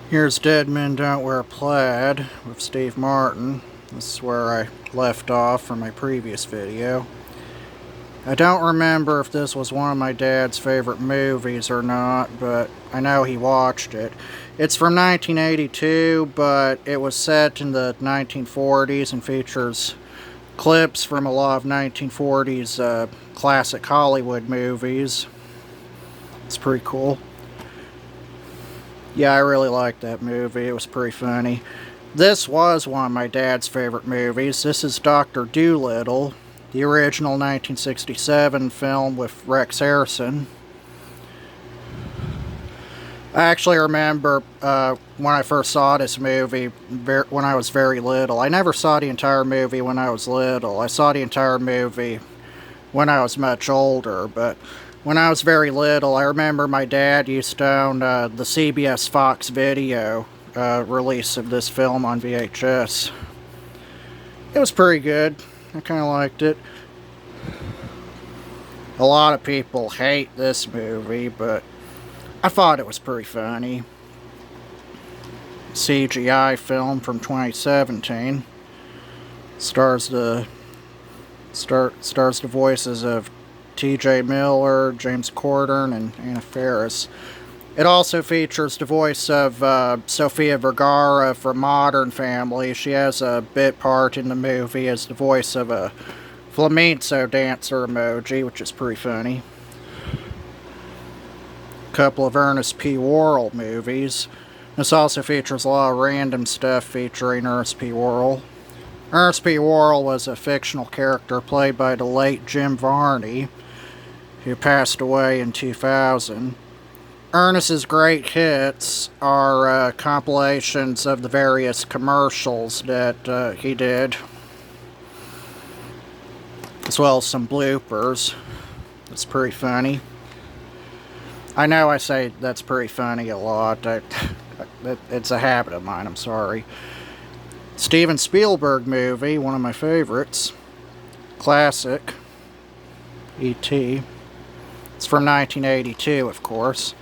Here's Dead Men Don't Wear Plaid with Steve Martin. This is where I left off from my previous video. I don't remember if this was one of my dad's favorite movies or not, but I know he watched it. It's from 1982, but it was set in the 1940s and features clips from a lot of 1940s classic Hollywood movies. It's pretty cool. Yeah, I really liked that movie. It was pretty funny. This was one of my dad's favorite movies. This is Dr. Dolittle, the original 1967 film with Rex Harrison. I actually remember when I first saw this movie when I was very little. I never saw the entire movie when I was little. I saw the entire movie when I was much older, but when I was very little, I remember my dad used to own the CBS Fox video release of this film on VHS. It was pretty good. I kind of liked it. A lot of people hate this movie, but I thought it was pretty funny. CGI film from 2017. Stars the voices of T.J. Miller, James Corden, and Anna Faris. It also features the voice of Sofia Vergara from Modern Family. She has a bit part in the movie as the voice of a flamenco dancer emoji, which is pretty funny. A couple of Ernest P. Worrell movies. This also features a lot of random stuff featuring Ernest P. Worrell. Ernest P. Worrell was a fictional character played by the late Jim Varney, who passed away in 2000. Ernest's great hits are compilations of the various commercials that he did, as well as some bloopers. It's pretty funny. I know I say that's pretty funny a lot. It's a habit of mine, I'm sorry. Steven Spielberg movie, one of my favorites. Classic. E.T. It's from 1982, of course.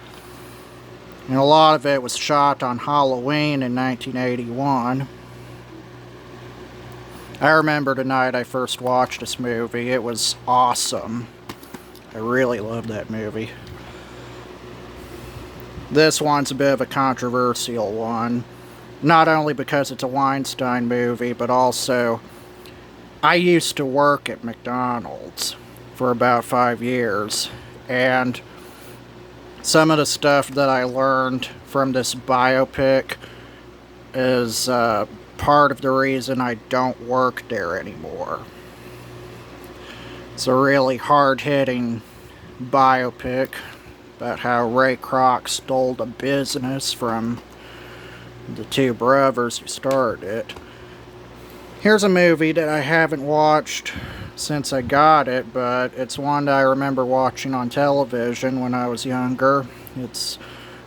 And a lot of it was shot on Halloween in 1981. I remember the night I first watched this movie. It was awesome. I really loved that movie. This one's a bit of a controversial one. Not only because it's a Weinstein movie, but also I used to work at McDonald's for about 5 years. And some of the stuff that I learned from this biopic is part of the reason I don't work there anymore. It's a really hard-hitting biopic about how Ray Kroc stole the business from the two brothers who started it. Here's a movie that I haven't watched since I got it, but it's one that I remember watching on television when I was younger. It's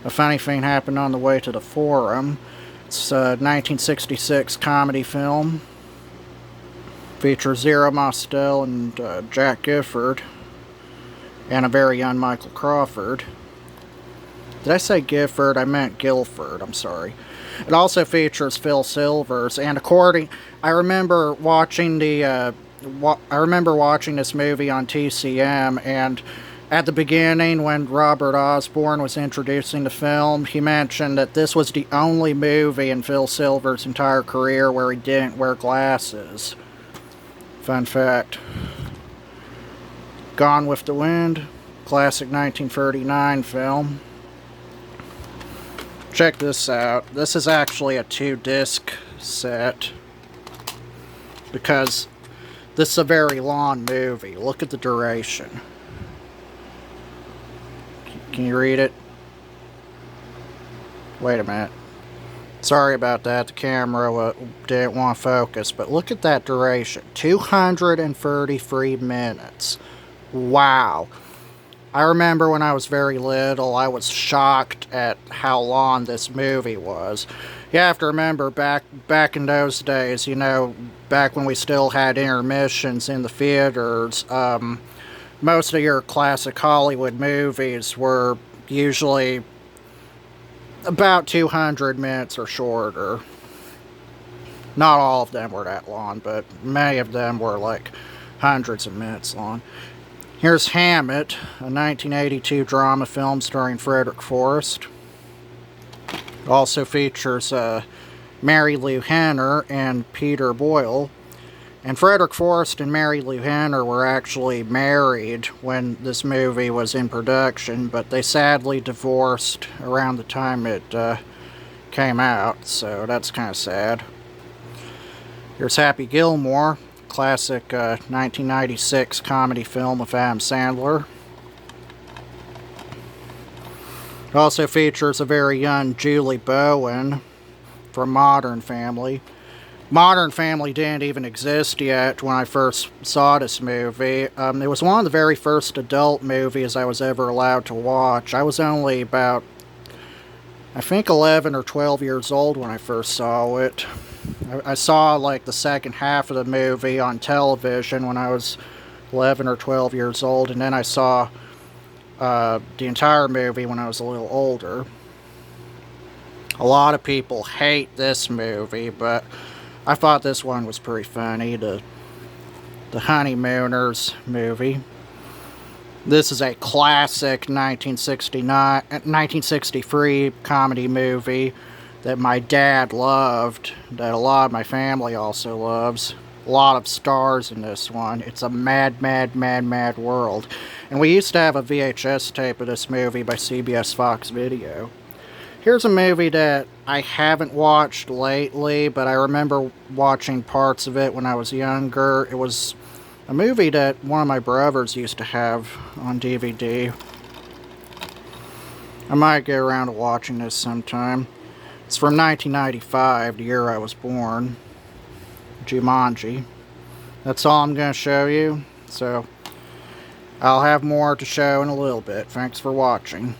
A Funny Thing Happened on the Way to the Forum. It's a 1966 comedy film. Features Zero Mostel and Jack Gifford, and a very young Michael Crawford. Did I say Gifford? I meant Guilford. I'm sorry. It also features Phil Silvers, and I remember watching this movie on TCM, and at the beginning, when Robert Osborne was introducing the film, he mentioned that this was the only movie in Phil Silvers' entire career where he didn't wear glasses. Fun fact. Gone with the Wind, classic 1939 film. Check this out. This is actually a 2-disc set because this is a very long movie. Look at the duration. Can you read it? Wait a minute. Sorry about that. The camera didn't want to focus, but look at that duration. 233 minutes. Wow. I remember when I was very little, I was shocked at how long this movie was. You have to remember, back in those days, back when we still had intermissions in the theaters, most of your classic Hollywood movies were usually about 200 minutes or shorter. Not all of them were that long, but many of them were like hundreds of minutes long. Here's Hammett, a 1982 drama film starring Frederick Forrest. It also features Mary Lou Henner and Peter Boyle. And Frederick Forrest and Mary Lou Henner were actually married when this movie was in production, but they sadly divorced around the time it came out, so that's kind of sad. Here's Happy Gilmore, classic 1996 comedy film with Adam Sandler. It also features a very young Julie Bowen from Modern Family. Modern Family didn't even exist yet when I first saw this movie. It was one of the very first adult movies I was ever allowed to watch. I was only about, I think, 11 or 12 years old when I first saw it. I saw like the second half of the movie on television when I was 11 or 12 years old, and then I saw the entire movie when I was a little older. A lot of people hate this movie, but I thought this one was pretty funny, the Honeymooners movie. This is a classic 1963 comedy movie that my dad loved, that a lot of my family also loves. A lot of stars in this one. It's a mad, mad, mad, mad world. And we used to have a VHS tape of this movie by CBS Fox Video. Here's a movie that I haven't watched lately, but I remember watching parts of it when I was younger. It was a movie that one of my brothers used to have on DVD. I might get around to watching this sometime. It's from 1995, the year I was born. Jumanji. That's all I'm going to show you, so I'll have more to show in a little bit. Thanks for watching.